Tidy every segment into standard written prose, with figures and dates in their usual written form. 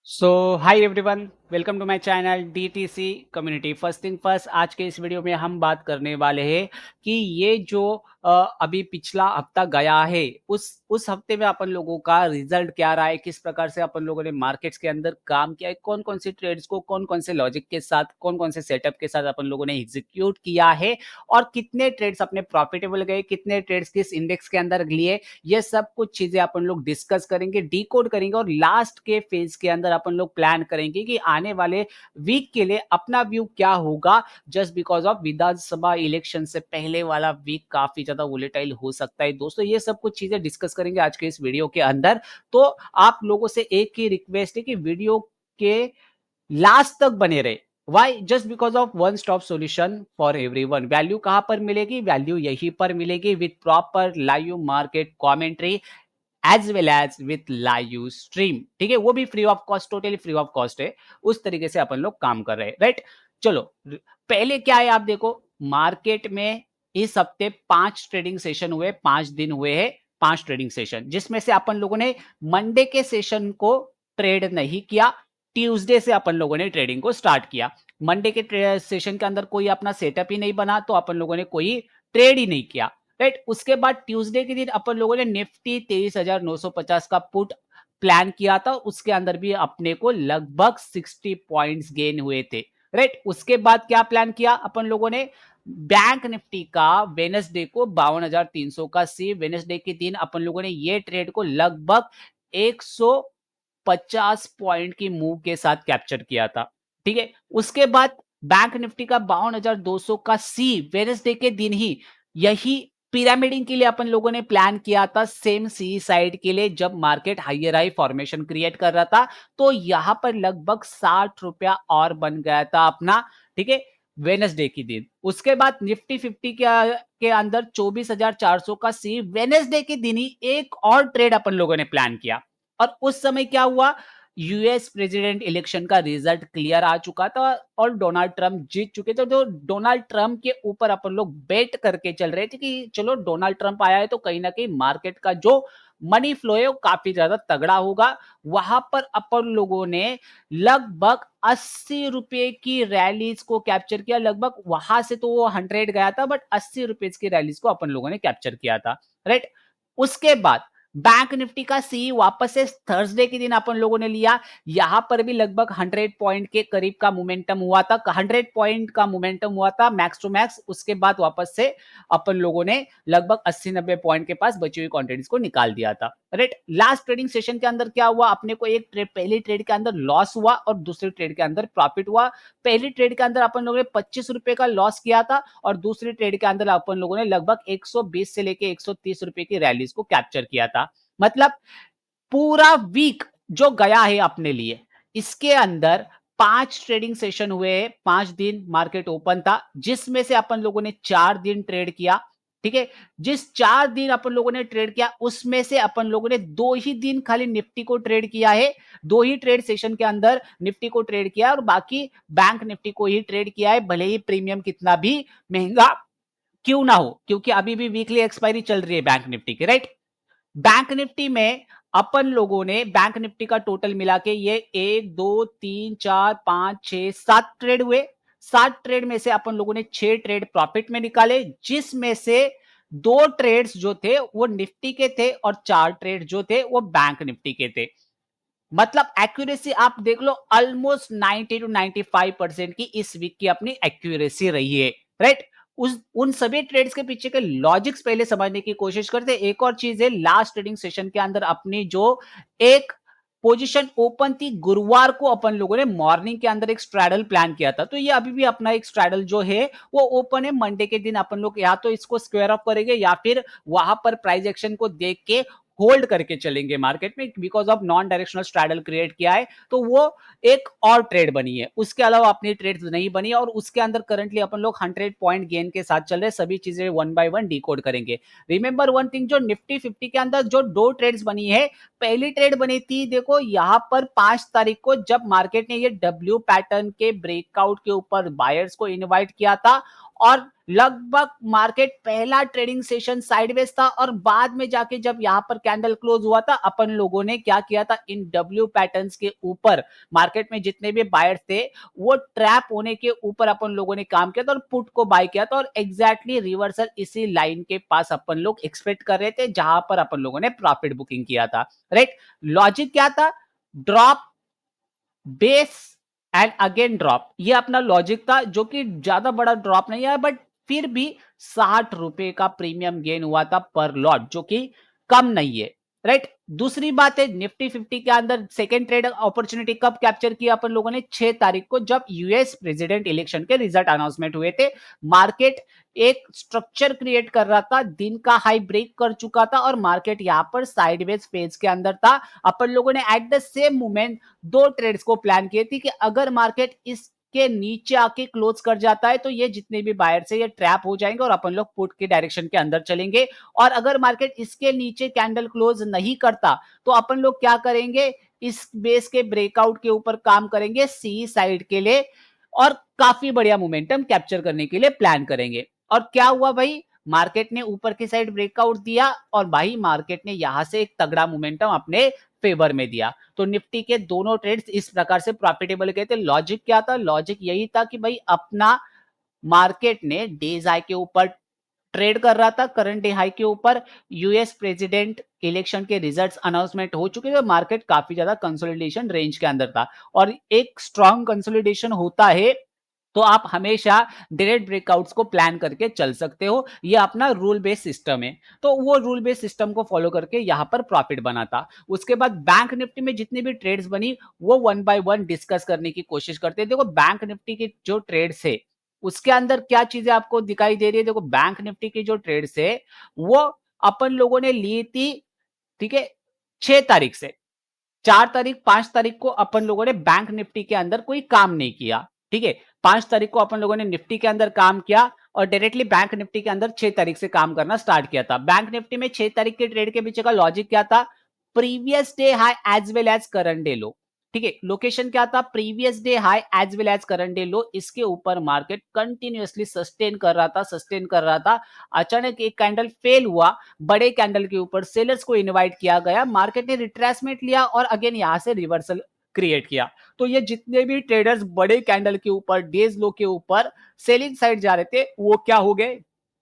So hi everyone, welcome to my channel DTC community. First thing first, आज के इस video में हम बात करने वाले हैं कि ये जो अभी पिछला हफ्ता गया है, उस हफ्ते में अपन लोगों का रिजल्ट क्या रहा है, किस प्रकार से अपन लोगों ने मार्केट्स के अंदर काम किया है, कौन कौन से ट्रेड्स को कौन कौन से लॉजिक के साथ, कौन कौन से सेटअप के साथ अपन लोगों ने एग्जीक्यूट किया है और कितने ट्रेड्स अपने प्रॉफिटेबल गए, कितने ट्रेड्स किस इंडेक्स के अंदर लिए, ये सब कुछ चीजें अपन लोग डिस्कस करेंगे, डीकोड करेंगे और लास्ट के फेज के अंदर अपन लोग प्लान करेंगे कि आने वाले वीक के लिए अपना व्यू क्या होगा। Just because of Vidhan Sabha election से पहले वाला वीक काफी ज्यादा वोलेटाइल हो सकता है दोस्तों। ये सब कुछ चीजें डिस्कस करेंगे आज के इस वीडियो के अंदर। तो आप लोगों से एक ही रिक्वेस्ट है कि वीडियो के लास्ट तक बने रहे। Why? Just because of one stop solution for everyone. Value कहां पर मिलेगी? वैल्यू यहीं पर मिलेगी with proper live market commentary as well as with live stream. ठीक है, वो भी free of cost, totally free of cost है। उस तरीके से अपन लोग काम कर रहे हैं, राइट? चलो, पहले क्या है आप देखो, मार्केट में इस हफ्ते 5 ट्रेडिंग सेशन हुए, 5 दिन हुए हैं, 5 ट्रेडिंग सेशन, जिसमें से अपन लोगों ने मंडे के सेशन को ट्रेड नहीं किया। ट्यूसडे से अपन लोगों ने ट्रेडिंग को स्टार्ट किया। मंडे के सेशन के अंदर कोई अपना सेटअप ही नहीं बना, तो अपन लोगों ने कोई ट्रेड ही नहीं किया, राइट? उसके बाद ट्यूसडे के दिन अपन लोगों ने निफ्टी 23,950 का पुट प्लान किया था। उसके अंदर भी अपने को लगभग 60 पॉइंट्स गेन हुए थे, राइट? उसके बाद क्या प्लान किया अपन लोगों ने? बैंक निफ्टी का वेनसडे को 52,300 का सी, वेनसडे के दिन अपन लोगों ने ये ट्रेड को लगभग 150 पॉइंट की मूव के साथ कैप्चर किया था। ठीक है, उसके बाद बैंक निफ्टी का 52,200 का सी वेनसडे के दिन ही, यही पिरामिडिंग के लिए अपन लोगों ने प्लान किया था, सेम सी साइड के लिए, जब market higher high formation create कर रहा था। तो यहां पर लगभग 60 रुपया और बन गया था अपना। ठीक है, वेनसडे के दिन। उसके बाद निफ्टी 50 के अंदर 24,400 का सी वेनसडे के दिन ही एक और ट्रेड अपन लोगों ने प्लान किया। और उस समय क्या हुआ? यूएस प्रेसिडेंट इलेक्शन का रिजल्ट क्लियर आ चुका था और डोनाल्ड ट्रंप जीत चुके थे। तो डोनाल्ड ट्रंप के ऊपर अपन लोग बेट करके चल रहे थे कि चलो डोनाल्ड ट्रंप आया है तो कहीं ना कहीं मार्केट का जो मनी फ्लो है वो काफी ज्यादा तगड़ा होगा। वहां पर अपन लोगों ने लगभग 80 रुपए की रैलीज को कैप्चर किया। लगभग वहां से तो वो 100 गया था, बट 80 रुपए की रैलीज को अपन लोगों ने कैप्चर किया था, राइट? उसके बाद बैंक निफ्टी का सी वापस से थर्सडे के दिन अपन लोगों ने लिया। यहां पर भी लगभग 100 पॉइंट के करीब का मोमेंटम हुआ था, 100 पॉइंट का मोमेंटम हुआ था मैक्स टू मैक्स। उसके बाद वापस से अपन लोगों ने लगभग 80-90 पॉइंट के पास बची हुई क्वांटिटीज को निकाल दिया था, राइट? लास्ट ट्रेडिंग सेशन के अंदर क्या हुआ? अपने को एक ट्रेड, पहली ट्रेड के अंदर लॉस हुआ और दूसरी ट्रेड के अंदर प्रॉफिट हुआ। पहली ट्रेड के अंदर अपन लोगों ने 25 रुपए का लॉस किया था और दूसरी ट्रेड के अंदर अपन लोगों ने लगभग 120 से लेके 130 रुपए की रैलीज को कैप्चर किया था। मतलब पूरा वीक जो गया है अपने लिए, इसके अंदर 5 ट्रेडिंग सेशन हुए, 5 दिन मार्केट ओपन था, जिसमें से अपन लोगों ने 4 दिन ट्रेड किया। ठीक है, जिस 4 दिन अपन लोगों ने ट्रेड किया, उसमें से अपन लोगों ने 2 ही दिन खाली निफ्टी को ट्रेड किया है। 2 ही ट्रेड सेशन के अंदर निफ्टी को ट्रेड किया और बाकी बैंक निफ्टी को ही ट्रेड किया है, भले ही प्रीमियम कितना भी महंगा क्यों ना हो, क्योंकि अभी भी वीकली एक्सपायरी चल रही है बैंक निफ्टी की, राइट? बैंक निफ्टी में अपन लोगों ने बैंक निफ्टी का टोटल मिला के ये 1 2 3 4 5 6 7 ट्रेड हुए। 7 ट्रेड में से अपन लोगों ने 6 ट्रेड प्रॉफिट में निकाले, जिसमें से 2 ट्रेड्स जो थे वो निफ्टी के थे और 4 ट्रेड जो थे वो बैंक निफ्टी के थे। मतलब एक्यूरेसी आप देख लो, ऑलमोस्ट 90 टू 95% की इस वीक की अपनी एक्यूरेसी रही है, राइट? उस उन सभी ट्रेड्स के पीछे के लॉजिक्स पहले समझने की कोशिश करते हैं। एक और चीज है, लास्ट ट्रेडिंग सेशन के अंदर अपनी जो एक पोजीशन ओपन थी गुरुवार को, अपन लोगों ने मॉर्निंग के अंदर एक स्ट्रैडल प्लान किया था। तो ये अभी भी अपना एक स्ट्रैडल जो है वो ओपन है। मंडे के दिन अपन लोग या तो इसको स्क्वायर ऑफ करेंगे या फिर वहां पर प्राइस एक्शन को देख के होल्ड करके चलेंगे मार्केट में, because of non directional straddle create किया है। तो वो एक और ट्रेड बनी है, उसके अलावा अपनी ट्रेड नहीं बनी है। और उसके अंदर करंटली अपन लोग 100 पॉइंट गेन के साथ चल रहे हैं। सभी चीजें वन बाय वन डिकोड करेंगे। रिमेंबर वन थिंग, जो निफ्टी 50 के अंदर जो 2 ट्रेड्स बनी है, पहली ट्रेड बनी थी देखो यहां पर 5 तारीख को, जब मार्केट ने ये डब्ल्यू पैटर्न के ब्रेकआउट के ऊपर बायर्स को इनवाइट किया था और लगभग मार्केट पहला ट्रेडिंग सेशन साइडवेज था और बाद में जाके जब यहां पर कैंडल क्लोज हुआ था, अपन लोगों ने क्या किया था, इन डब्ल्यू पैटर्न्स के ऊपर मार्केट में जितने भी बायर्स थे वो ट्रैप होने के ऊपर अपन लोगों ने काम किया था और पुट को बाय किया था और एग्जैक्टली रिवर्सल इसी लाइन के पास अपन लोग एक्सपेक्ट कर रहे थे जहां पर अपन लोगों ने प्रॉफिट बुकिंग किया था, राइट। लॉजिक क्या था, drop, base and again drop, ये अपना लॉजिक था, जो कि ज्यादा बड़ा ड्रॉप नहीं है बट फिर भी 60 रुपए का प्रीमियम गेन हुआ था पर लॉट, जो कि कम नहीं है, राइट। दूसरी बात है, निफ्टी 50 के अंदर सेकेंड ट्रेड अपॉर्चुनिटी कब कैप्चर किया अपन लोगों ने, 6 तारीख को, जब यूएस प्रेसिडेंट इलेक्शन के रिजल्ट अनाउंसमेंट हुए थे। मार्केट एक स्ट्रक्चर क्रिएट कर रहा था, दिन का हाई ब्रेक कर चुका था और मार्केट यहां पर साइडवेज फेज के अंदर था। अपन लोगों ने एट द सेम मोमेंट दो ट्रेड्स को प्लान किए थी कि अगर मार्केट इसके नीचे आके क्लोज कर जाता है तो ये जितने भी बायर्स है ये ट्रैप हो जाएंगे और अपन लोग पुट के डायरेक्शन के अंदर चलेंगे, और अगर मार्केट इसके नीचे कैंडल क्लोज नहीं करता तो अपन लोग क्या करेंगे, इस बेस के ब्रेकआउट के ऊपर काम करेंगे सी साइड के लिए और काफी बढ़िया मोमेंटम कैप्चर करने के लिए प्लान करेंगे। और क्या हुआ भाई, मार्केट ने ऊपर की साइड ब्रेकआउट दिया और भाई मार्केट ने यहां से एक तगड़ा मोमेंटम अपने फेवर में दिया। तो निफ्टी के दोनों ट्रेड्स इस प्रकार से प्रॉफिटेबल गए थे। लॉजिक क्या था, लॉजिक यही था कि भाई अपना मार्केट ने डेज हाई के ऊपर ट्रेड कर रहा था, करंट डे हाई के ऊपर, यूएस प्रेसिडेंट इलेक्शन के रिजल्ट्स अनाउंसमेंट हो चुके थे, मार्केट काफी ज्यादा कंसोलिडेशन रेंज के अंदर था। और एक स्ट्रॉन्ग कंसोलिडेशन होता है तो आप हमेशा डायरेक्ट ब्रेकआउट्स को प्लान करके चल सकते हो, ये अपना रूल बेस्ड सिस्टम है। तो वो रूल बेस्ड सिस्टम को फॉलो करके यहां पर प्रॉफिट बना था। उसके बाद बैंक निफ्टी में जितनी भी ट्रेड्स बनी वो वन बाय वन डिस्कस करने की कोशिश करते हैं। देखो बैंक निफ्टी की जो ट्रेड्स है उसके अंदर क्या चीजें आपको दिखाई दे रही है, देखो बैंक निफ्टी की जो ट्रेड्स है वो अपन लोगों ने ली थी, ठीक है, 6 तारीख से। 4 तारीख 5 तारीख को अपन लोगों ने बैंक निफ्टी के अंदर कोई काम नहीं किया, ठीक है। 5 तारीख को अपन लोगों ने निफ्टी के अंदर काम किया और डायरेक्टली बैंक निफ्टी के अंदर 6 तारीख से काम करना स्टार्ट किया था। बैंक निफ्टी में 6 तारीख के ट्रेड के पीछे का लॉजिक क्या था, previous day high as well as current day low, ठीक है। लोकेशन क्या था, previous day high as well as current day low, इसके ऊपर मार्केट कंटिन्यूअसली सस्टेन कर रहा था। अचानक एक कैंडल फेल हुआ, बड़े कैंडल के ऊपर सेलर्स को इनवाइट किया गया, मार्केट ने रिट्रेसमेंट लिया और अगेन यहां से रिवर्सल क्रिएट किया। तो ये जितने भी ट्रेडर्स बड़े कैंडल के ऊपर डेज लो के ऊपर सेलिंग साइड जा रहे थे वो क्या हो गए,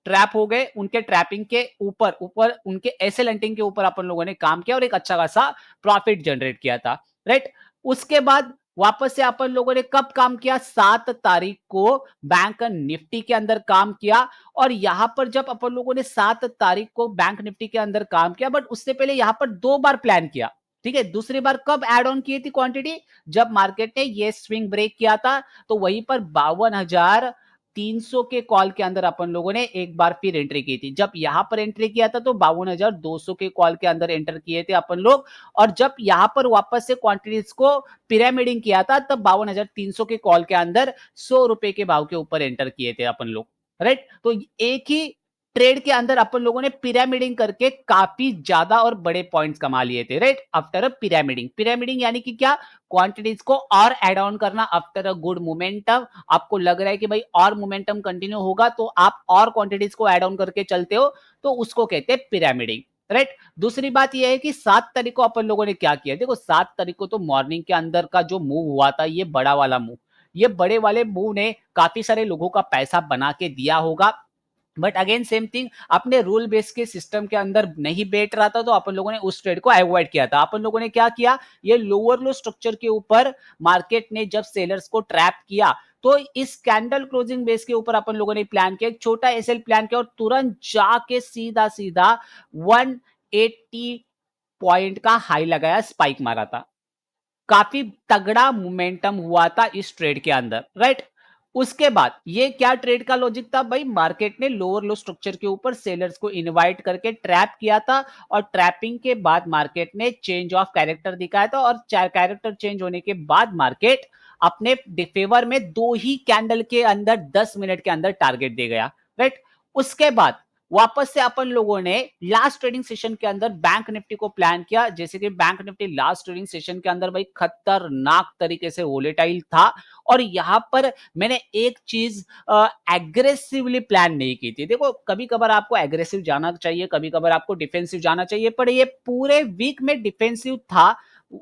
ट्रैप हो गए। उनके ट्रैपिंग के ऊपर ऊपर उनके एसएल हंटिंग के ऊपर अपन लोगों ने काम किया और एक अच्छा खासा प्रॉफिट जनरेट किया था, राइट। उसके बाद वापस से अपन लोगों ने कब काम किया, 7 तारीख को बैंक निफ्टी के अंदर काम किया। और यहां पर जब अपन लोगों ने 7 तारीख को बैंक निफ्टी के अंदर काम किया, बट उससे पहले यहां पर 2 बार प्लान किया, ठीक है। दूसरी बार कब ऐड ऑन की थी क्वांटिटी, जब मार्केट ने ये स्विंग ब्रेक किया था, तो वहीं पर 52,300 के कॉल के अंदर अपन लोगों ने एक बार फिर एंट्री की थी। जब यहां पर एंट्री किया था तो 52,200 के कॉल के अंदर एंटर किए थे अपन लोग, और जब यहां पर वापस से क्वांटिटीज को पिरामिडिंग किया था तब 52,300 के कॉल के अंदर 100 रुपए के भाव के ऊपर एंटर किए थे अपन लोग, राइट। तो एक ही ट्रेड के अंदर अपन लोगों ने पिरामिडिंग करके काफी ज्यादा और बड़े पॉइंट्स कमा लिए थे, right. After a pyramiding, pyramiding यानी कि क्या, क्वांटिटीज को और एड ऑन करना आफ्टर अ गुड मोमेंटम। आपको लग रहा है कि भाई और मोमेंटम कंटिन्यू होगा तो आप और क्वांटिटीज को एड ऑन करके चलते हो, तो उसको कहते हैं पिरामिडिंग, राइट। दूसरी बात यह है कि 7 तारीख को अपन लोगों ने क्या किया, देखो 7 तारीख को तो मॉर्निंग के अंदर का जो मूव हुआ था ये बड़ा वाला मूव, ये बड़े वाले मूव ने काफी सारे लोगों का पैसा बना के दिया होगा। बट अगेन सेम थिंग, अपने रूल बेस के सिस्टम के अंदर नहीं बैठ रहा था तो अपन लोगों ने उस ट्रेड को अवॉइड किया था। अपन लोगों ने क्या किया, ये लोअर लो स्ट्रक्चर के ऊपर मार्केट ने जब सेलर्स को ट्रैप किया तो इस कैंडल क्लोजिंग बेस के ऊपर अपन लोगों ने प्लान किया, एक छोटा एसएल प्लान किया और तुरंत जाके सीधा सीधा 180 पॉइंट का हाई लगाया, स्पाइक मारा था। काफी तगड़ा मोमेंटम हुआ था इस ट्रेड के अंदर, राइट। उसके बाद ये क्या ट्रेड का लॉजिक था भाई, मार्केट ने लोअर लो स्ट्रक्चर के ऊपर सेलर्स को इनवाइट करके ट्रैप किया था और ट्रैपिंग के बाद मार्केट ने चेंज ऑफ कैरेक्टर दिखाया था और कैरेक्टर चेंज होने के बाद मार्केट अपने फेवर में दो ही कैंडल के अंदर 10 मिनट के अंदर टारगेट दे गया, राइट। उसके बाद वापस से अपन लोगों ने लास्ट ट्रेडिंग सेशन के अंदर बैंक निफ्टी को प्लान किया, जैसे कि bank Nifty last trading session के अंदर भाई खतरनाक तरीके से वोलेटाइल था। और यहां पर मैंने एक चीज एग्रेसिवली प्लान नहीं की थी। देखो कभी कभार आपको एग्रेसिव जाना चाहिए, कभी कभार आपको डिफेंसिव जाना चाहिए, पर ये पूरे वीक में डिफेंसिव था,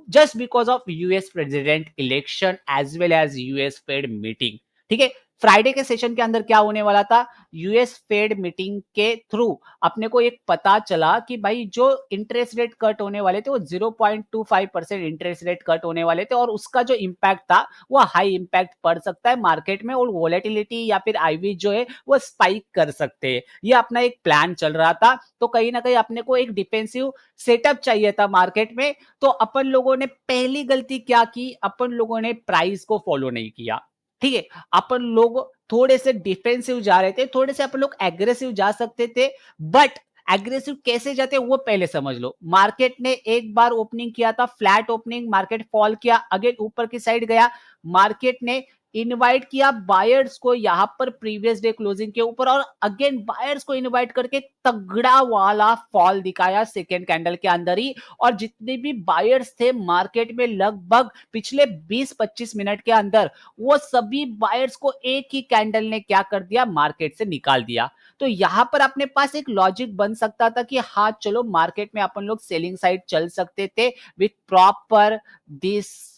just because of US president election as well as US Fed meeting. ठीक है, फ्राइडे के सेशन के अंदर क्या होने वाला था, यूएस फेड मीटिंग के थ्रू अपने को एक पता चला कि भाई जो इंटरेस्ट रेट कट होने वाले थे वो 0.25% इंटरेस्ट रेट कट होने वाले थे, और उसका जो इंपैक्ट था वो हाई इंपैक्ट पड़ सकता है मार्केट में, और वोलेटिलिटी या फिर आईवी जो है वो स्पाइक कर सकते हैं। ये अपना एक प्लान चल रहा था, तो कहीं ना कहीं अपने को एक डिफेंसिव सेटअप चाहिए था मार्केट में। तो अपन लोगों ने पहली गलती क्या की, अपन लोगों ने प्राइस को फॉलो नहीं किया। ठीक है, अपन लोग थोड़े से डिफेंसिव जा रहे थे, थोड़े से अपन लोग एग्रेसिव जा सकते थे, बट एग्रेसिव कैसे जाते वो पहले समझ लो। मार्केट ने एक बार ओपनिंग किया था, फ्लैट ओपनिंग, मार्केट फॉल किया, अगेन ऊपर की साइड गया, मार्केट ने इनवाइट किया बायर्स को यहां पर प्रीवियस डे क्लोजिंग के ऊपर, और अगेन बायर्स को इनवाइट करके तगड़ा वाला फॉल दिखाया सेकेंड कैंडल के अंदर ही। और जितने भी बायर्स थे मार्केट में लगभग पिछले 20-25 मिनट के अंदर, वो सभी बायर्स को एक ही कैंडल ने क्या कर दिया, मार्केट से निकाल दिया। तो यहां पर अपने पास एक लॉजिक बन सकता था कि हाँ चलो मार्केट में अपन लोग सेलिंग साइड चल सकते थे with proper this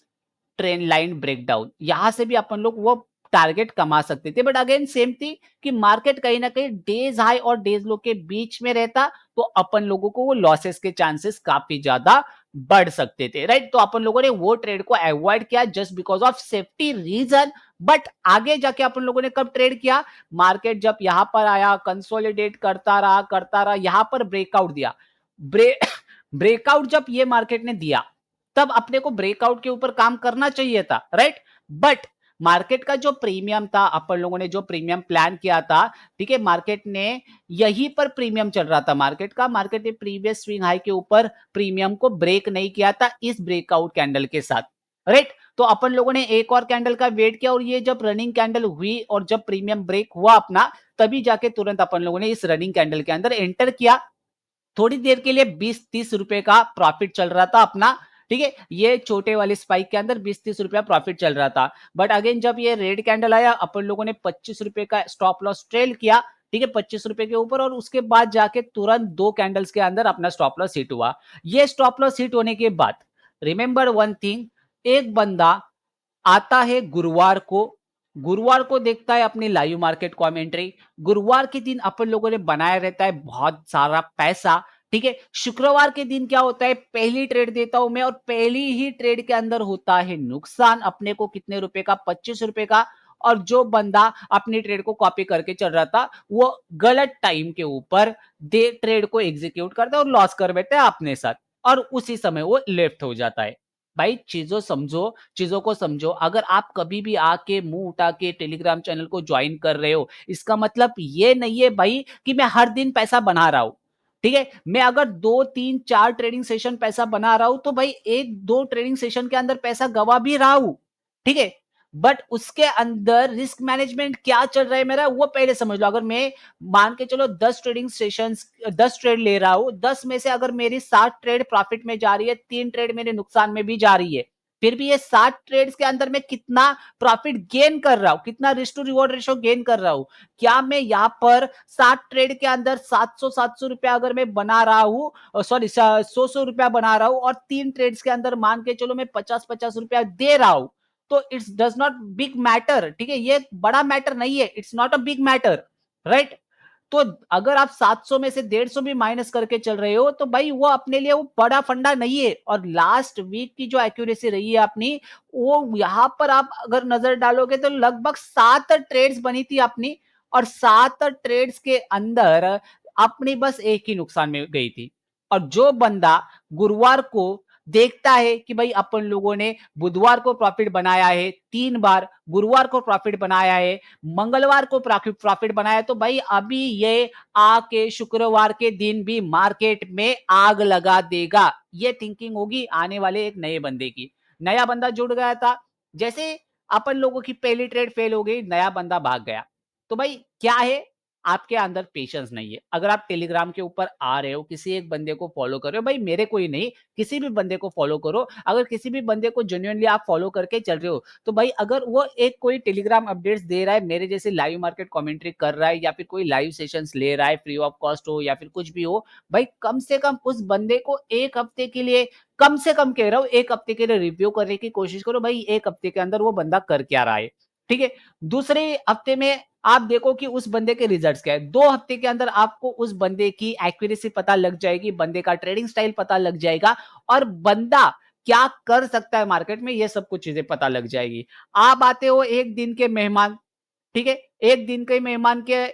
trend line breakdown, यहां से भी अपन लोग वो टारगेट कमा सकते थे। बट अगेन सेम थी कि मार्केट कहीं ना कहीं डेज हाई और डेज लो के बीच में रहता, तो अपन लोगों को वो लॉसेस के चांसेस काफी ज्यादा बढ़ सकते थे, राइट। तो अपन लोगों ने वो ट्रेड को अवॉइड किया just because of safety reason. But आगे जाके अपन लोगों ने कब ट्रेड किया, मार्केट जब यहां पर आया, कंसोलिडेट करता रहा, यहां पर ब्रेकआउट दिया, ब्रेकआउट जब ये मार्केट ने दिया, तब अपने को ब्रेकआउट के ऊपर काम करना चाहिए था, राइट। बट मार्केट का जो प्रीमियम था, अपन लोगों ने जो प्रीमियम प्लान किया था, ठीक है, मार्केट ने यहीं पर प्रीमियम चल रहा था मार्केट का, मार्केट ने प्रीवियस स्विंग हाई के ऊपर प्रीमियम को ब्रेक नहीं किया था इस ब्रेकआउट कैंडल के साथ, राइट। तो अपन लोगों ने एक और कैंडल का वेट किया, और ये जब रनिंग कैंडल हुई और जब प्रीमियम ब्रेक हुआ अपना, तभी जाके तुरंत अपन लोगों ने इस रनिंग कैंडल के अंदर एंटर किया। थोड़ी देर के लिए 20-30 रुपए का प्रॉफिट चल रहा था अपना, ठीक है, ये छोटे वाले स्पाइक के अंदर 20-30 रुपया प्रॉफिट चल रहा था। बट अगेन जब ये रेड कैंडल आया, अपन लोगों ने 25 रुपए का स्टॉप लॉस ट्रेल किया, ठीक है, 25 रुपए के ऊपर, और उसके बाद जाके तुरंत दो कैंडल्स के अंदर अपना स्टॉप लॉस हिट हुआ। ये स्टॉप लॉस हिट होने के बाद रिमेंबर वन थिंग, एक बंदा आता है गुरुवार को देखता है अपनी लाइव मार्केट कमेंट्री, गुरुवार के दिन अपन लोगों ने बनाया रहता है बहुत सारा पैसा, ठीक है। शुक्रवार के दिन क्या होता है, पहली ट्रेड देता हूं मैं, और पहली ही ट्रेड के अंदर होता है नुकसान अपने को कितने रुपए का, 25 रुपए का। और जो बंदा अपनी ट्रेड को कॉपी करके चल रहा था, वो गलत टाइम के ऊपर दे ट्रेड को एग्जीक्यूट करता है और लॉस कर बैठता है अपने साथ, और उसी समय वो लेफ्ट हो जाता है। भाई चीजों को समझो। अगर आप कभी भी आके मुंह उठा के टेलीग्राम चैनल को ज्वाइन कर रहे हो, इसका मतलब ये नहीं है भाई कि मैं हर दिन पैसा बना रहा हूं, ठीक है। मैं अगर 2-3-4 ट्रेडिंग सेशन पैसा बना रहा हूं, तो भाई 1-2 ट्रेडिंग सेशन के अंदर पैसा गवा भी रहा हूं, ठीक है। बट उसके अंदर रिस्क मैनेजमेंट क्या चल रहा है मेरा, वो पहले समझ लो। अगर मैं मान के चलो 10 ट्रेडिंग सेशंस, 10 ट्रेड ले रहा हूं, 10 में से अगर मेरी 7 ट्रेड प्रॉफिट में जा रही है, 3 ट्रेड मेरे नुकसान में भी जा रही है, फिर भी ये 7 ट्रेड्स के अंदर मैं कितना प्रॉफिट गेन कर रहा हूं, कितना risk to reward ratio gain कर रहा हूं। क्या मैं यहां पर 7 ट्रेड के अंदर 700 रुपया अगर मैं बना रहा हूं, सॉरी 100 रुपया बना रहा हूं, और 3 ट्रेड्स के अंदर मान के चलो मैं 50-50 रुपया दे रहा हूं, तो it's does not big matter, ठीक है, ये बड़ा मैटर नहीं है, it's not a big matter, right. तो अगर आप 700 में से 150 भी माइनस करके चल रहे हो, तो भाई वो अपने लिए वो बड़ा फंडा नहीं है। और लास्ट वीक की जो एक्यूरेसी रही है अपनी, वो यहां पर आप अगर नजर डालोगे तो लगभग 7 ट्रेड्स बनी थी अपनी, और 7 ट्रेड्स के अंदर अपनी बस एक ही नुकसान में गई थी। और जो बंदा गुरुवार को देखता है कि भाई अपन लोगों ने बुधवार को प्रॉफिट बनाया है 3 बार, गुरुवार को प्रॉफिट बनाया है, मंगलवार को प्रॉफिट बनाया, तो भाई अभी ये आके शुक्रवार के दिन भी मार्केट में आग लगा देगा। ये थिंकिंग होगी आने वाले एक नए बंदे की। नया बंदा जुड़ गया था, जैसे अपन लोगों की पहली ट्रेड फेल हो गई, नया बंदा भाग गया, तो भाई क्या है, आपके अंदर पेशेंस नहीं है। अगर आप टेलीग्राम के ऊपर आ रहे हो, किसी एक बंदे को फॉलो कर रहे हो, भाई मेरे को ही नहीं, किसी भी बंदे को फॉलो करो। अगर किसी भी बंदे को जेन्युइनली आप फॉलो करके चल रहे हो, तो भाई अगर वो एक कोई टेलीग्राम अपडेट्स दे रहा है, मेरे जैसे लाइव मार्केट कमेंट्री कर रहा है, या फिर कोई लाइव सेशंस ले रहा है, फ्री ऑफ कॉस्ट हो या फिर कुछ भी हो, भाई कम से कम उस बंदे को 1 हफ्ते के लिए, कम से कम कह रहा हूँ 1 हफ्ते के लिए रिव्यू करने की कोशिश करो, भाई 1 हफ्ते के अंदर वो बंदा कर क्या रहा है, ठीक है? दूसरे हफ्ते में आप देखो कि उस बंदे के रिजल्ट्स क्या है। 2 हफ्ते के अंदर आपको उस बंदे की एक्यूरेसी पता लग जाएगी, बंदे का ट्रेडिंग स्टाइल पता लग जाएगा और बंदा क्या कर सकता है मार्केट में, ये सब कुछ चीजें पता लग जाएगी। आप आते हो 1 दिन के मेहमान, ठीक है? 1 दिन के मेहमान के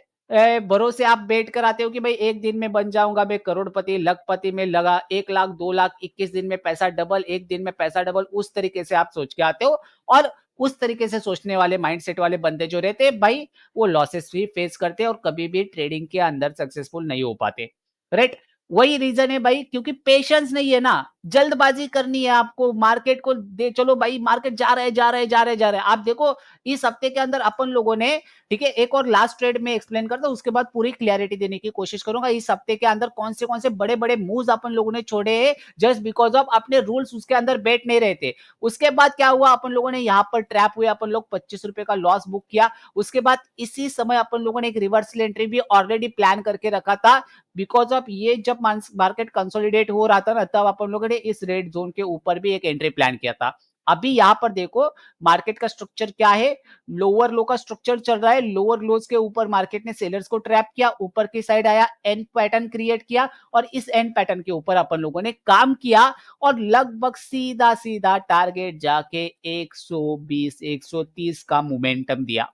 भरोसे आप बैठ कर आते हो कि भाई 1 दिन में बन जाऊँगा मैं करोड़पति, लखपति में लगा 1 लाख, 2 लाख, 21 दिन में पैसा डबल, 1 दिन में पैसा डबल, उस तरीके से आप सोच के आते हो और उस तरीके से सोचने वाले माइंडसेट वाले बंदे जो रहते हैं भाई, वो लॉसेस भी फेस करते हैं और कभी भी ट्रेडिंग के अंदर सक्सेसफुल नहीं हो पाते, राइट? वही रीज़न है भाई, क्योंकि पेशेंस नहीं है ना, जल्दबाज़ी करनी है आपको, मार्केट को दे चलो भाई, मार्केट जा रहा है, जा रहा है, जा रहा है, जा रहा है। आप देखो इस हफ्ते के अंदर अपन लोगों ने, ठीक है, एक और लास्ट ट्रेड में एक्सप्लेन करता हूं, उसके बाद पूरी क्लैरिटी देने की कोशिश करूंगा। इस हफ्ते के अंदर कौन से बड़े बड़े मूव्स अपन लोगों ने छोड़े हैं, जस्ट बिकॉज ऑफ अपने रूल्स उसके अंदर बैठ नहीं रहे थे। उसके बाद क्या हुआ, अपन लोगों ने यहाँ पर ट्रैप हुए, अपन लोग 25 रुपए का लॉस बुक किया। उसके बाद इसी समय अपन लोगों ने एक रिवर्सल एंट्री भी ऑलरेडी प्लान करके रखा था, बिकॉज ऑफ ये जब मार्केट कंसोलिडेट हो रहा था ना, तब अपन लोगों ने इस रेड जोन के ऊपर भी एक एंट्री प्लान किया था। अभी यहां पर देखो मार्केट का स्ट्रक्चर क्या है, लोअर लो का स्ट्रक्चर चल रहा है, लोअर लोज के ऊपर मार्केट ने सेलर्स को ट्रैप किया, ऊपर की साइड आया, एंड पैटर्न क्रिएट किया और इस एंड पैटर्न के ऊपर अपन लोगों ने काम किया और लगभग सीधा सीधा टारगेट जाके 120 130 का मोमेंटम दिया,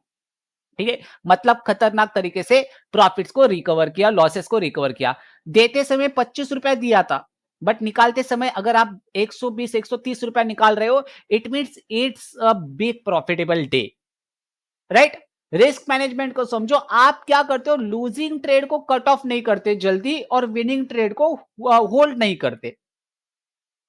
ठीक है? मतलब खतरनाक तरीके से प्रॉफिट्स को रिकवर किया, लॉसेस को रिकवर किया। देते समय 25 रुपए दिया था, बट निकालते समय अगर आप 120 130 रुपए निकाल रहे हो, it means it's a big profitable day, right? Risk management को समझो। आप क्या करते हो, लूजिंग ट्रेड को कट ऑफ नहीं करते जल्दी और विनिंग ट्रेड को होल्ड नहीं करते,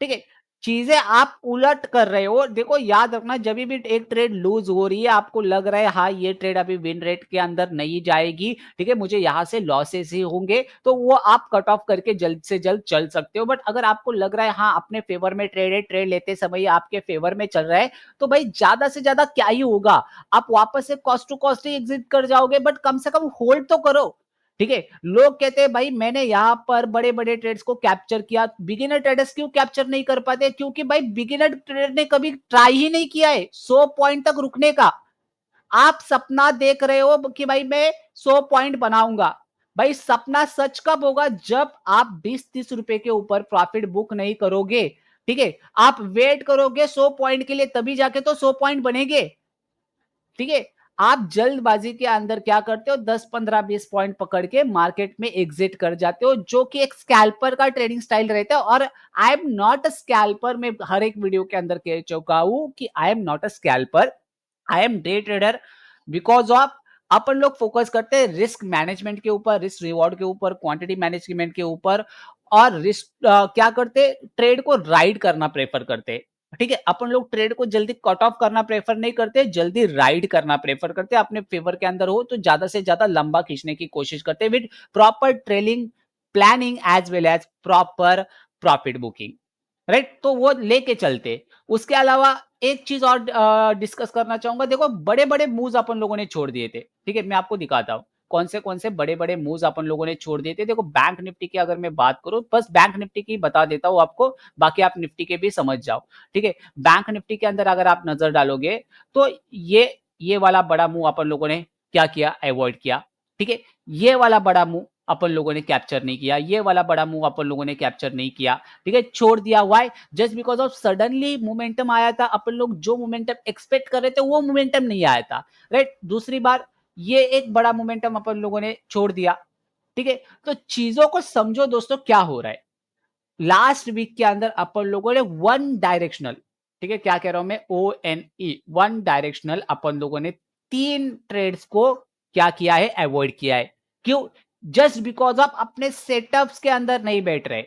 ठीक है? चीजें आप उलट कर रहे हो। देखो याद रखना, जब भी एक ट्रेड लूज हो रही है, आपको लग रहा है हाँ ये ट्रेड अभी विन रेट के अंदर नहीं जाएगी, ठीक है, मुझे यहां से लॉसेस ही होंगे, तो वो आप कट ऑफ करके जल्द से जल्द चल सकते हो। बट अगर आपको लग रहा है हाँ अपने फेवर में ट्रेड है, ट्रेड लेते समय आपके फेवर में चल रहा है, तो भाई ज्यादा से ज्यादा क्या ही होगा, आप वापस से कॉस्ट टू कॉस्ट ही एग्जिट कर जाओगे, बट कम से कम होल्ड तो करो, ठीक है? लोग कहते हैं भाई मैंने यहां पर बड़े बड़े ट्रेड्स को कैप्चर किया, बिगिनर ट्रेडर्स क्यों कैप्चर नहीं कर पाते? क्योंकि भाई बिगिनर ट्रेडर ने कभी ट्राई ही नहीं किया है 100 पॉइंट तक रुकने का। आप सपना देख रहे हो कि भाई मैं 100 पॉइंट बनाऊंगा, भाई सपना सच कब होगा, जब आप 20-30 रुपए के ऊपर प्रॉफिट बुक नहीं करोगे, ठीक है? आप वेट करोगे 100 पॉइंट के लिए, तभी जाके तो 100 पॉइंट बनेंगे, ठीक है? आप जल्दबाजी के अंदर क्या करते हो, 10 15 20 पॉइंट पकड़ के मार्केट में एग्जिट कर जाते हो, जो कि एक स्कैल्पर का ट्रेडिंग स्टाइल रहता है। और आई एम नॉट अ स्कैल्पर, मैं हर एक वीडियो के अंदर कह चुका हूं कि I am not a scalper, I am day trader. Because of अपन लोग फोकस करते हैं रिस्क मैनेजमेंट के ऊपर, रिस्क रिवॉर्ड के ऊपर, क्वांटिटी मैनेजमेंट के ऊपर, और रिस्क क्या करते, ट्रेड को राइड करना प्रेफर करते, ठीक है? अपन लोग ट्रेड को जल्दी कट ऑफ करना प्रेफर नहीं करते, जल्दी राइड करना प्रेफर करते, अपने फेवर के अंदर हो तो ज्यादा से ज्यादा लंबा खींचने की कोशिश करते with proper trailing planning as well as proper profit booking, right? तो वो लेके चलते। उसके अलावा एक चीज और डिस्कस करना चाहूंगा। देखो बड़े बड़े मूव्स अपन लोगों ने छोड़ दिए थे, ठीक है, मैं आपको दिखाता हूं कौन से बड़े बड़े मूव्स अपन लोगों ने छोड़ दिए थे। देखो बैंक निफ्टी की अगर मैं बात करूं, बस बैंक निफ्टी की बता देता हूं आपको, बाकी आप निफ्टी के भी समझ जाओ, ठीक है? बैंक निफ्टी के अंदर अगर आप नजर डालोगे, तो ये वाला बड़ा मूव अपन लोगों ने क्या किया, अवॉइड किया, ठीक है? ये वाला बड़ा मूव अपन लोगों ने कैप्चर नहीं किया, ये वाला बड़ा मूव अपन लोगों ने कैप्चर नहीं किया, ठीक है, छोड़ दिया। Why? Just because of suddenly momentum आया था, अपन लोग जो मोमेंटम एक्सपेक्ट कर रहे थे वो मोमेंटम नहीं आया था, राइट? दूसरी बार ये एक बड़ा मोमेंटम अपन लोगों ने छोड़ दिया, ठीक है? तो चीजों को समझो दोस्तों, क्या हो रहा है। लास्ट वीक के अंदर अपन लोगों ने वन डायरेक्शनल, ठीक है, क्या कह रहा हूं मैं, ONE, वन डायरेक्शनल अपन लोगों ने 3 ट्रेड्स को क्या किया है, अवॉइड किया है। क्यों? जस्ट बिकॉज ऑफ अपने सेटअप्स के अंदर नहीं बैठ रहे।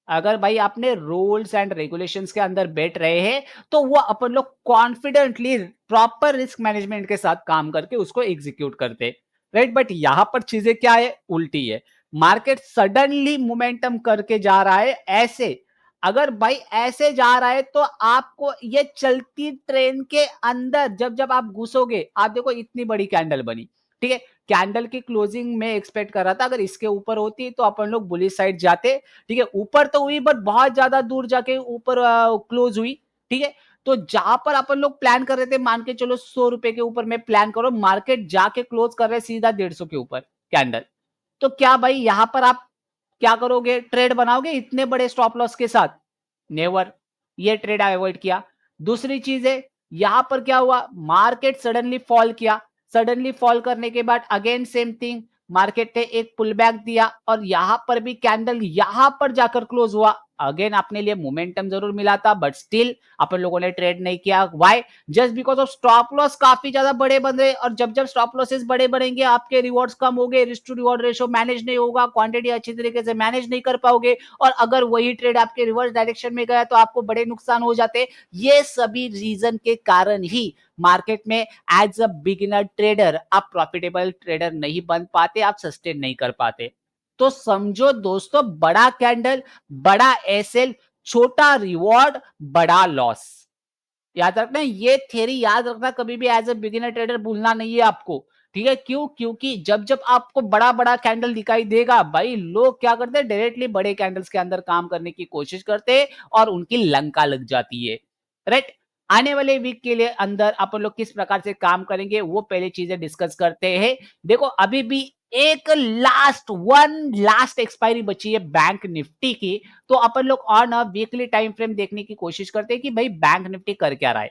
अगर भाई आपने रूल्स एंड रेगुलेशंस के अंदर बैठ रहे हैं, तो वो अपन लोग कॉन्फिडेंटली प्रॉपर रिस्क मैनेजमेंट के साथ काम करके उसको एग्जीक्यूट करते, राइट, बट यहां पर चीजें क्या है, उल्टी है। मार्केट सडनली मोमेंटम करके जा रहा है ऐसे। अगर भाई ऐसे जा रहा है तो आपको ये चलती ट्रेन के अंदर जब जब आप घुसोगे, आप देखो इतनी बड़ी कैंडल बनी, ठीक है। कैंडल की क्लोजिंग में एक्सपेक्ट कर रहा था अगर इसके ऊपर होती तो अपन लोग बुलिश साइड जाते, ठीक है। ऊपर तो हुई बट बहुत ज्यादा दूर जाके ऊपर क्लोज हुई, ठीक है। तो जहां पर अपन लोग प्लान कर रहे थे, मान के चलो 100 रुपए के ऊपर में प्लान करो, मार्केट जाके क्लोज कर रहे सीधा 150 के ऊपर कैंडल। तो क्या भाई यहां पर आप क्या करोगे, ट्रेड बनाओगे इतने बड़े स्टॉप लॉस के साथ? नेवर। ये ट्रेड अवॉइड किया। दूसरी चीज है, यहां पर क्या हुआ, मार्केट सडनली फॉल किया। सडनली फॉल करने के बाद अगेन सेम थिंग, मार्केट ने एक पुल बैक दिया और यहां पर भी कैंडल यहां पर जाकर क्लोज हुआ। अगेन अपने लिए मोमेंटम जरूर मिला था बट स्टिल अपन लोगों ने ट्रेड नहीं किया। Why? Just because of stop loss काफी ज्यादा बड़े बन रहे, और जब जब स्टॉप लॉसेस बड़े बढ़ेंगे आपके रिवॉर्ड्स कम हो गए, risk to reward ratio manage नहीं होगा, क्वांटिटी अच्छी तरीके से मैनेज नहीं कर पाओगे, और अगर वही ट्रेड आपके रिवर्स डायरेक्शन में गया तो आपको बड़े नुकसान हो जाते। ये सभी रीजन के कारण ही मार्केट में एज अ बिगिनर ट्रेडर आप प्रॉफिटेबल ट्रेडर नहीं बन पाते, आप सस्टेन नहीं कर पाते। तो समझो दोस्तों, बड़ा कैंडल, बड़ा एसएल, छोटा रिवॉर्ड, बड़ा लॉस। याद रखना, ये थ्योरी याद रखना, कभी भी एज ए बिगिनर ट्रेडर भूलना नहीं है आपको। ठीक है, क्यों? क्योंकि जब जब आपको बड़ा बड़ा कैंडल दिखाई देगा, भाई लोग क्या करते हैं, डायरेक्टली बड़े कैंडल्स के अंदर काम करने की कोशिश करते हैं और उनकी लंका लग जाती है। राइट। आने वाले वीक के लिए अंदर अपन लोग किस प्रकार से काम करेंगे वो पहले चीजें डिस्कस करते हैं। देखो अभी भी एक लास्ट एक्सपायरी बची है बैंक निफ्टी की। तो अपन लोग on a weekly time frame देखने की कोशिश करते हैं कि भाई बैंक निफ्टी कर क्या रहा है।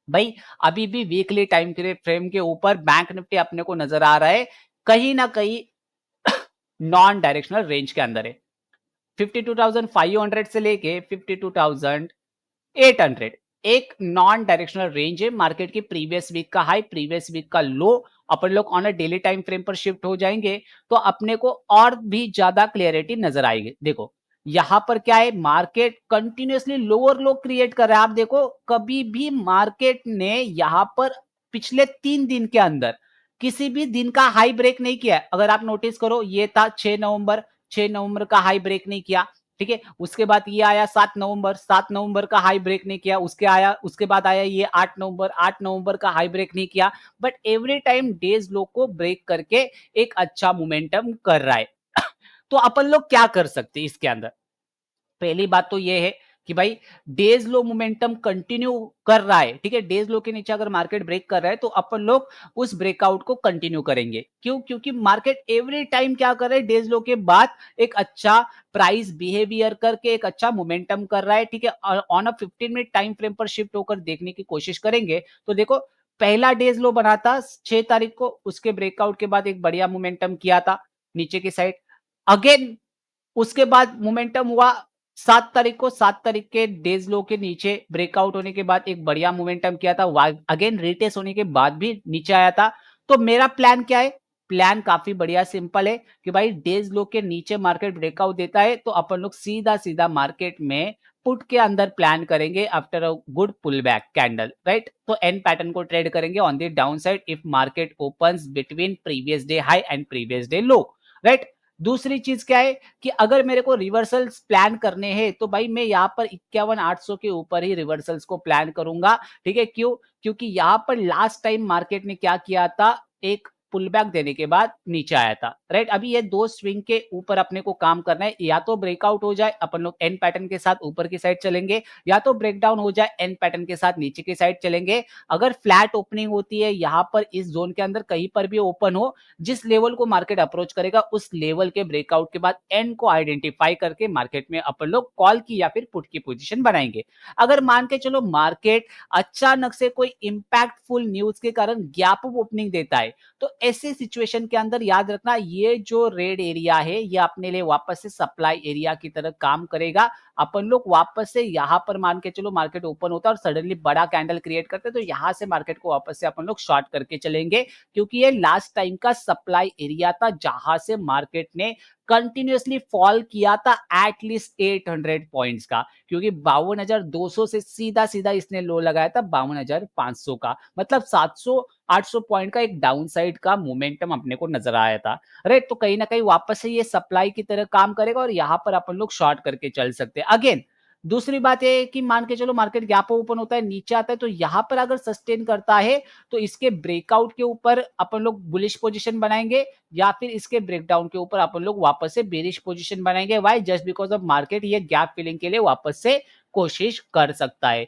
भाई अभी भी वीकली टाइम फ्रेम के ऊपर बैंक निफ्टी अपने को नजर आ रहा है कहीं ना कहीं नॉन डायरेक्शनल रेंज के अंदर है। 52,500 से लेके 52,800 एक नॉन डायरेक्शनल रेंज है। मार्केट की प्रीवियस वीक का हाई, प्रीवियस वीक का लो अपन लोग on a daily time frame पर शिफ्ट हो जाएंगे तो अपने को और भी ज्यादा क्लियरिटी नजर आएगी। देखो यहां पर क्या है, मार्केट कंटिन्यूअसली लोअर लो क्रिएट कर रहा है। आप देखो कभी भी मार्केट ने यहां पर पिछले 3 दिन के अंदर किसी भी दिन का हाई ब्रेक नहीं किया है। अगर आप नोटिस करो, ये था 6 नवंबर, 6 नवंबर का हाई ब्रेक नहीं किया, ठीक है। उसके बाद ये आया 7 नवंबर, 7 नवंबर का हाई ब्रेक नहीं किया। उसके बाद आया ये 8 नवंबर, 8 नवंबर का हाई ब्रेक नहीं किया। बट एवरी टाइम डेज लो को ब्रेक करके एक अच्छा मोमेंटम कर रहा है। तो अपन लोग क्या कर सकते हैं इसके अंदर? पहली बात तो ये है कि भाई डेज लो मोमेंटम कंटिन्यू कर रहा है, ठीक है। डेज लो के नीचे अगर मार्केट ब्रेक कर रहा है तो अपन लोग उस ब्रेकआउट को कंटिन्यू करेंगे। क्यों? क्योंकि मार्केट एवरी टाइम क्या कर रहा है, डेज लो के बाद एक अच्छा प्राइस बिहेवियर करके एक अच्छा मोमेंटम कर रहा है, ठीक है। On a 15 minute time frame पर शिफ्ट होकर देखने की कोशिश करेंगे तो देखो पहला डेज लो बना था 6 तारीख को, उसके ब्रेकआउट के बाद एक बढ़िया मोमेंटम किया था नीचे की साइड। अगेन उसके बाद मोमेंटम हुआ 7 तारीख को, 7 तारीख के डेज लो के नीचे ब्रेकआउट होने के बाद एक बढ़िया मोमेंटम किया था। अगेन रिटेस्ट होने के बाद भी नीचे आया था। तो मेरा प्लान क्या है? प्लान काफी बढ़िया सिंपल है कि भाई डेज लो के नीचे मार्केट ब्रेकआउट देता है तो अपन लोग सीधा सीधा मार्केट में पुट के अंदर प्लान करेंगे after a good pull back candle, right. तो एन पैटर्न को ट्रेड करेंगे on the down side if market opens between previous day high and previous day low, right. दूसरी चीज क्या है कि अगर मेरे को रिवर्सल्स प्लान करने हैं तो भाई मैं यहाँ पर 51,800 के ऊपर ही रिवर्सल्स को प्लान करूंगा, ठीक है। क्यों? क्योंकि यहाँ पर लास्ट टाइम मार्केट ने क्या किया था, एक पुल बैक देने के बाद नीचे आया था, राइट। अभी ये दो स्विंग के ऊपर अपने को काम करना है, या तो ब्रेकआउट हो जाए अपन लोग एन पैटर्न के साथ ऊपर की साइड चलेंगे, या तो ब्रेकडाउन हो जाए एन पैटर्न के साथ नीचे की साइड चलेंगे। अगर फ्लैट ओपनिंग होती है यहाँ पर इस जोन के अंदर कहीं पर भी ओपन हो, जिस लेवल को मार्केट अप्रोच करेगा उस लेवल के ब्रेकआउट के बाद एंड को आइडेंटिफाई करके मार्केट में अपन लोग कॉल की या फिर पुट की पोजीशन बनाएंगे। अगर मान के चलो मार्केट अचानक से कोई इंपैक्टफुल न्यूज के कारण गैप अप ओपनिंग देता है तो ऐसे सिचुएशन के अंदर याद रखना ये जो रेड एरिया है ये अपने लिए वापस से सप्लाई एरिया की तरह काम करेगा। अपन लोग वापस से यहां पर मान के चलो मार्केट ओपन होता है और सडनली बड़ा कैंडल क्रिएट करते हैं तो यहां से मार्केट को वापस से अपन लोग शॉर्ट करके चलेंगे, क्योंकि ये लास्ट टाइम का सप्लाई एरिया था जहां से मार्केट ने कंटिन्यूअसली फॉल किया था एटलीस्ट 800 पॉइंट्स का, क्योंकि 52,200 से सीधा-सीधा इसने लो लगाया था 52,500 का। मतलब 700-800 पॉइंट का एक डाउन साइड का मोमेंटम अपने को नज़र आया था। राइट? तो कहीं न कहीं वापस से ये सप्लाई की तरह काम करेगा और यहाँ पर अपन लोग शॉर्ट करके चल सकते हैं। अगेन दूसरी बात ये है कि मान के चलो मार्केट गैप ओपन होता है, नीचे आता है, तो यहाँ पर अगर सस्टेन करता है, तो इसके ब्रेकआउट के ऊपर अपन लोग बुलिश पोज़ीशन बनाएँगे या फिर इसके ब्रेकडाउन के ऊपर अपन लोग वापस से बेरिश पोज़ीशन बनाएँगे। Why? Just because of market ये गैप फिलिंग के लिए वापस से कोशिश कर सकता है।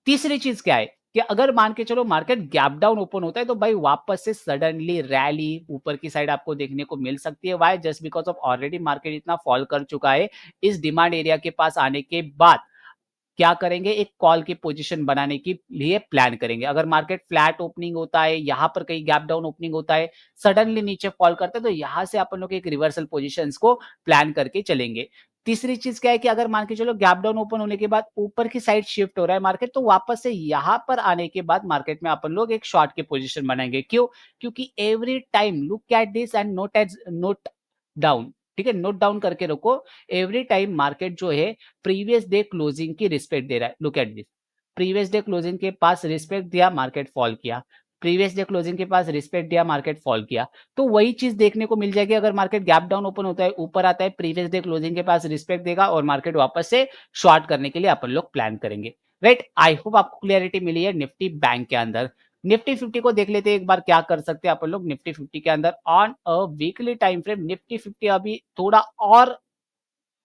तीसरी चीज़ क्या है कि अगर मान के चलो मार्केट गैप डाउन ओपन होता है, तो भाई वापस से सडनली रैली ऊपर की साइड आपको देखने को मिल सकती है। Why? Just because of already market इतना फॉल कर चुका है। इस डिमांड एरिया के पास आने के बाद क्या करेंगे, एक कॉल की पोजीशन बनाने के लिए प्लान करेंगे। अगर मार्केट फ्लैट ओपनिंग होता है, यहाँ पर कहीं गैप डाउन ओपनिंग होता है, सडनली नीचे फॉल करता है, तो यहाँ से अपन लोग एक रिवर्सल पोजीशंस को प्लान करके चलेंगे। तीसरी चीज़ क्या है कि अगर मान के चलो गैप डाउन ओपन होने के बाद ऊपर की साइड शिफ्ट हो रहा है मार्केट, तो वापस से यहाँ पर आने के बाद मार्केट में अपन लोग एक शॉर्ट की पोजीशन बनाएँगे। क्यों? क्योंकि every time look at this and note down, ठीक है? नोट डाउन करके रखो। एवरी टाइम मार्केट जो है प्रीवियस डे क्लोजिंग की रिस्पेक्ट दे रहा है। Look at this, previous day closing के पास रिस्पेक्ट दिया, मार्केट फॉल किया। प्रीवियस डे क्लोजिंग के पास रिस्पेक्ट दिया, मार्केट फॉल किया। तो वही चीज देखने को मिल जाएगी अगर मार्केट गैप डाउन ओपन होता है, ऊपर आता है, प्रीवियस डे क्लोजिंग के पास रिस्पेक्ट देगा और मार्केट वापस से शॉर्ट करने के लिए अपन लोग प्लान करेंगे। राइट? आई होप आपको क्लियरिटी मिली है निफ्टी बैंक के अंदर। निफ्टी 50 को देख लेते हैं एक बार क्या कर सकते हैं अपन लोग निफ्टी 50 के अंदर on a weekly time frame. Nifty 50 अभी थोड़ा और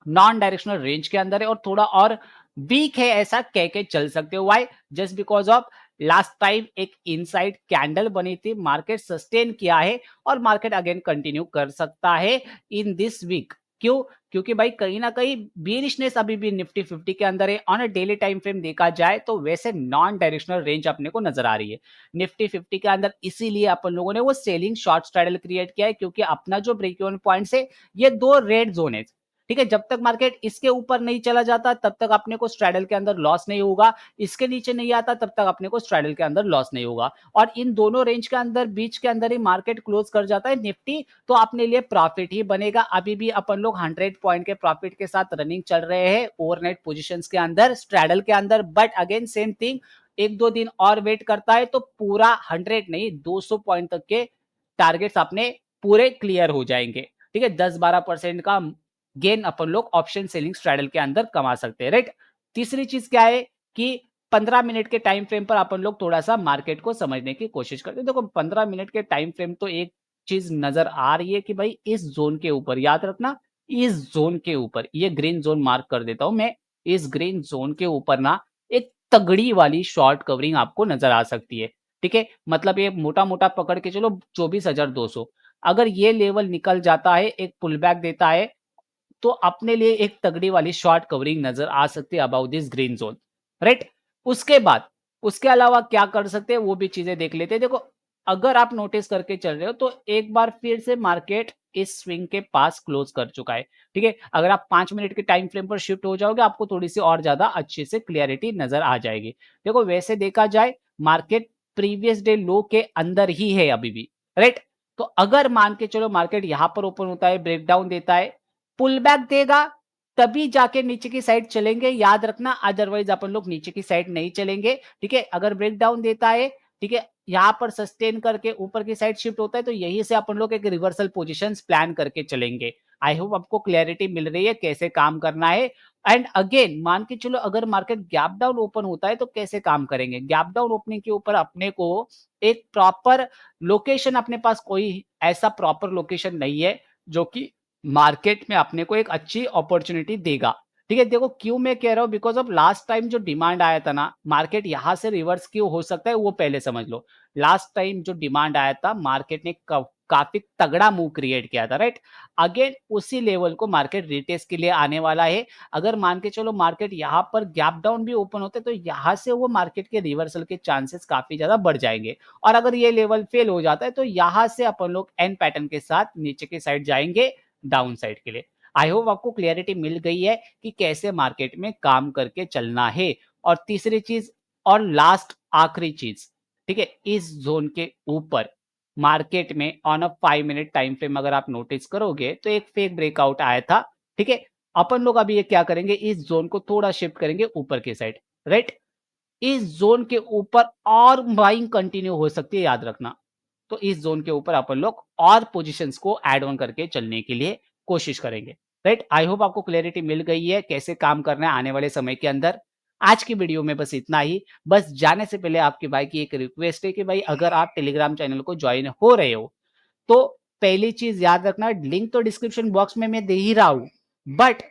नॉन डायरेक्शनल रेंज के अंदर है और थोड़ा और वीक है ऐसा कह के चल सकते हो। Why? Just because of last time एक इनसाइड कैंडल बनी थी, मार्केट सस्टेन किया है और मार्केट अगेन कंटिन्यू कर सकता है इन दिस वीक। क्यों? क्योंकि भाई कहीं ना कहीं बेरिशनेस अभी भी निफ्टी 50 के अंदर है। On a daily time frame देखा जाए तो वैसे नॉन डायरेक्शनल रेंज अपने को नजर आ रही है निफ्टी 50 के अंदर। इसीलिए अपन लोगों ने वो सेलिंग शॉर्ट स्ट्रैडल क्रिएट किया है, क्योंकि अपना जो ब्रेक इवन पॉइंट है ये दो रेड जोन है। ठीक है? जब तक मार्केट इसके ऊपर नहीं चला जाता तब तक अपने को स्ट्रैडल के अंदर लॉस नहीं होगा, इसके नीचे नहीं आता तब तक अपने को स्ट्रैडल के अंदर लॉस नहीं होगा। और इन दोनों रेंज के अंदर बीच के अंदर ही मार्केट क्लोज कर जाता है निफ्टी, तो अपने लिए प्रॉफिट ही बनेगा। अभी भी अपन लोग 100 पॉइंट के प्रॉफिट के साथ रनिंग चल रहे हैं ओवरनाइट पोजीशंस के अंदर स्ट्रैडल के अंदर। बट अगेन सेम थिंग, एक दो दिन और वेट करता है तो पूरा 100 नहीं 200 पॉइंट तक के टारगेट्स अपने पूरे क्लियर हो जाएंगे। ठीक है? 10-12% का गेन अपन लोग ऑप्शन सेलिंग स्ट्रैडल के अंदर कमा सकते हैं। राइट? तीसरी चीज क्या है कि 15 मिनट के टाइम फ्रेम पर अपन लोग थोड़ा सा मार्केट को समझने की कोशिश करते हैं। देखो 15 मिनट के टाइम फ्रेम तो एक चीज नजर आ रही है कि भाई इस जोन के ऊपर याद रखना, इस जोन के ऊपर ये ग्रीन जोन मार्क कर देता हूं मैं। इस ग्रीन जोन के ऊपर ना एक तगड़ी वाली शॉर्ट कवरिंग आपको नजर आ सकती है। ठीक है? मतलब ये मोटा मोटा पकड़ के चलो 24,200, अगर ये लेवल निकल जाता है, एक पुल बैक देता है, तो अपने लिए एक तगड़ी वाली शॉर्ट कवरिंग नजर आ सकती है about this green zone. Right? उसके बाद उसके अलावा क्या कर सकते हैं वो भी चीजें देख लेते हैं। देखो अगर आप नोटिस करके चल रहे हो तो एक बार फिर से मार्केट इस स्विंग के पास क्लोज कर चुका है। ठीक है? अगर आप 5 मिनट के टाइम फ्रेम पर शिफ्ट हो जाओगे आपको थोड़ी सी और ज्यादा अच्छे से क्लियरिटी नजर आ जाएगी। देखो वैसे देखा जाए मार्केट प्रीवियस डे लो के अंदर ही है अभी भी। राइट? तो अगर मान के चलो मार्केट यहां पर ओपन होता है, ब्रेकडाउन देता है, पुल बैक देगा, तभी जाके नीचे की साइड चलेंगे, याद रखना। अदरवाइज अपन लोग नीचे की साइड नहीं चलेंगे। ठीक है? अगर ब्रेक डाउन देता है, ठीक है, यहां पर सस्टेन करके ऊपर की साइड शिफ्ट होता है, तो यहीं से अपन लोग एक रिवर्सल पोजीशंस प्लान करके चलेंगे। आई होप आपको क्लैरिटी मिल रही है कैसे काम करना है। एंड अगेन मान के चलो अगर मार्केट गैप डाउन ओपन होता है तो कैसे काम करेंगे। गैप डाउन ओपनिंग के ऊपर अपने को एक प्रॉपर लोकेशन, अपने पास कोई ऐसा प्रॉपर लोकेशन नहीं है जो कि मार्केट में अपने को एक अच्छी अपॉर्चुनिटी देगा। ठीक है? देखो क्यों मैं कह रहा हूं, बिकॉज ऑफ लास्ट टाइम जो डिमांड आया था ना, मार्केट यहां से रिवर्स क्यों हो सकता है वो पहले समझ लो। लास्ट टाइम जो डिमांड आया था मार्केट ने काफी तगड़ा मूव क्रिएट किया था। राइट? अगेन उसी लेवल को मार्केट रिटेस्ट के लिए आने वाला है। अगर मान के चलो मार्केट यहाँ पर गैप डाउन भी ओपन होते तो यहाँ से वो मार्केट के रिवर्सल के चांसेस काफी ज्यादा बढ़ जाएंगे। और अगर ये लेवल फेल हो जाता है तो यहाँ से अपन लोग एन पैटर्न के साथ नीचे की साइड जाएंगे डाउन साइड के लिए। आई होप आपको क्लियरिटी मिल गई है कि कैसे मार्केट में काम करके चलना है। और तीसरी चीज और लास्ट आखिरी चीज, ठीक है, इस जोन के ऊपर मार्केट में on a 5 minute time frame अगर आप नोटिस करोगे तो एक फेक ब्रेकआउट आया था, ठीक है? अपन लोग अभी ये क्या करेंगे, इस ज़ोन को थोड़ा शिफ्ट करेंगे ऊपर की साइड, राइट? इस ज़ोन के ऊपर और बाइंग कंटिन्यू हो सकती है, याद रखना। तो इस ज़ोन के ऊपर अपन लोग और पोज़ीशंस को ऐड ऑन करके चलने के लिए कोशिश करेंगे, राइट? आई होप आपको क्लैरिटी मिल गई है कैसे काम करना है आने वाले समय के अंदर। आज की वीडियो में बस इतना ही। बस जाने से पहले आपके भाई की एक रिक्वेस्ट है कि भाई अगर आप टेलीग्राम चैनल को जॉइन हो रहे हो, तो पहली चीज़ याद रखना, लिंक तो डिस्क्रिप्शन बॉक्स में मैं दे ही रहा हूँ, बट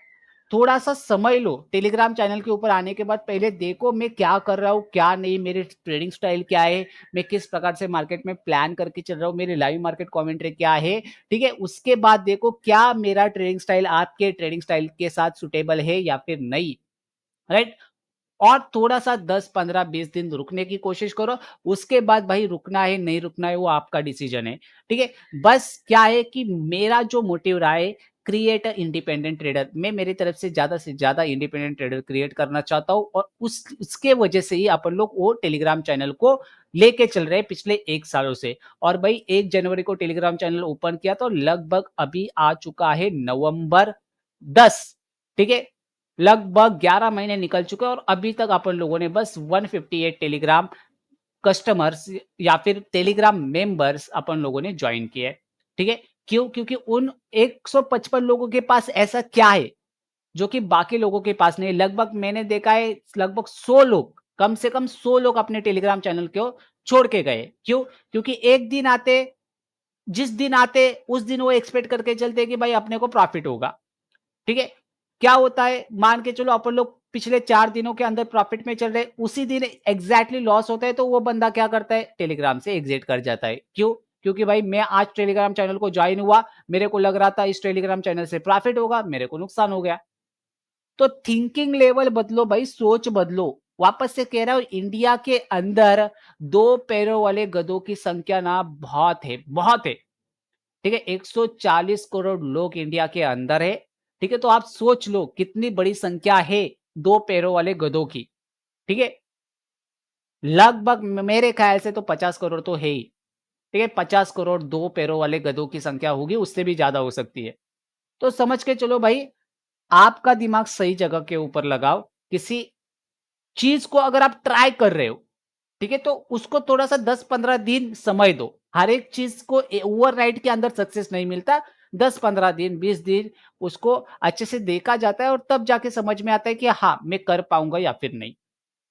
थोड़ा-सा समय लो, टेलीग्राम चैनल के ऊपर आने के बाद पहले देखो मैं क्या कर रहा हूँ, क्या नहीं, मेरी ट्रेडिंग स्टाइल क्या है, मैं किस प्रकार से मार्केट में प्लान करके चल रहा हूँ, मेरी लाइव मार्केट कमेंट्री क्या है, ठीक है? उसके बाद देखो क्या मेरा ट्रेडिंग स्टाइल आपके ट्रेडिंग स्टाइल के साथ सूटेबल है या फिर नहीं, राइट? और थोड़ा-सा 10, 15, 20 दिन रुकने की कोशिश करो। उसके बाद भाई रुकना है, नहीं रुकना है, वो आपका डिसीजन है, ठीक है? बस क्या है कि मेरा जो मोटिव रहा है, क्रिएट अ इंडिपेंडेंट ट्रेडर। मैं मेरी तरफ से ज़्यादा इंडिपेंडेंट ट्रेडर क्रिएट करना चाहता हूँ और उसके वजह से ही अपन लोग वो टेलीग्राम चैनल को लेके चल रहे हैं पिछले 1 सालों से। और भाई 1 जनवरी को टेलीग्राम चैनल ओपन किया तो लगभग अभी आ चुका है नवंबर 10, ठीक है? लगभग 11 महीने निकल चुके हैं और अभी तक अपन लोगों ने बस 158 टेलीग्राम कस्टमर्स या फिर टेलीग्राम मेंबर्स अपन लोगों ने ज्वाइन किए हैं, ठीक है? क्यों? क्योंकि उन 155 लोगों के पास ऐसा क्या है, जो कि बाकी लोगों के पास नहीं है? लगभग मैंने देखा है लगभग 100 लोग, कम से कम 100 लोग अपने टेलीग्राम चैनल को छोड़ के गए। क्यों? क्योंकि एक दिन आते, जिस दिन आते, उस दिन वो एक्सपेक्ट करके चलते कि भाई अपने को प्रॉफिट होगा। ठीक है? क्या होता है, मान के चलो अपन लोग पिछले 4 दिनों के अंदर प्रॉफिट में चल रहे हैं, उसी दिन एग्ज़ैक्टली लॉस होता है तो वो बंदा क्या करता है, टेलीग्राम से एग्ज़िट कर जाता है। क्यों? क्योंकि भाई मैं आज टेलीग्राम चैनल को जॉइन हुआ, मेरे को लग रहा था इस टेलीग्राम चैनल से प्रॉफिट होगा, मेरे को नुकसान हो गया। तो थिंकिंग लेवल बदलो भाई, सोच बदलो। वापस से कह रहा हूँ, इंडिया के अंदर 2 पैरों वाले गधों की संख्या ना बहुत है, बहुत है। ठीक है? 140 करोड़ लोग इंडिया के अंदर है, ठीक है? तो आप सोच लो कितनी बड़ी संख्या है 2 पैरों वाले गधों की, ठीक है? लगभग मेरे ख्याल से तो 50 करोड़ तो है ही, ठीक है? 50 करोड़ 2 पैरों वाले गधों की संख्या होगी, उससे भी ज़्यादा हो सकती है। तो समझ के चलो भाई, आपका दिमाग सही जगह के ऊपर लगाओ। किसी चीज़ को अगर आप ट्राई कर रहे हो, ठीक है? तो उसको थोड़ा-सा 10-15 दिन समय दो। हर एक चीज़ को ओवरनाइट के अंदर सक्सेस नहीं मिलता। 10-15 दिन, 20 दिन उसको अच्छे से देखा जाता है और तब जाके समझ में आता है कि हाँ, मैं कर पाऊँगा या फिर नहीं।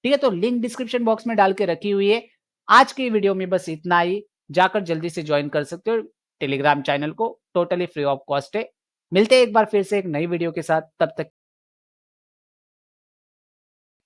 ठीक है? तो लिंक डिस्क्रिप्शन बॉक्स में डाल के रखी हुई है। आज की वीडियो में बस इतना ही। जाकर जल्दी से जॉइन कर सकते हो टेलीग्राम चैनल को, टोटली फ्री ऑफ कॉस्ट है। मिलते हैं एक बार फिर से एक नई वीडियो के साथ, तब तक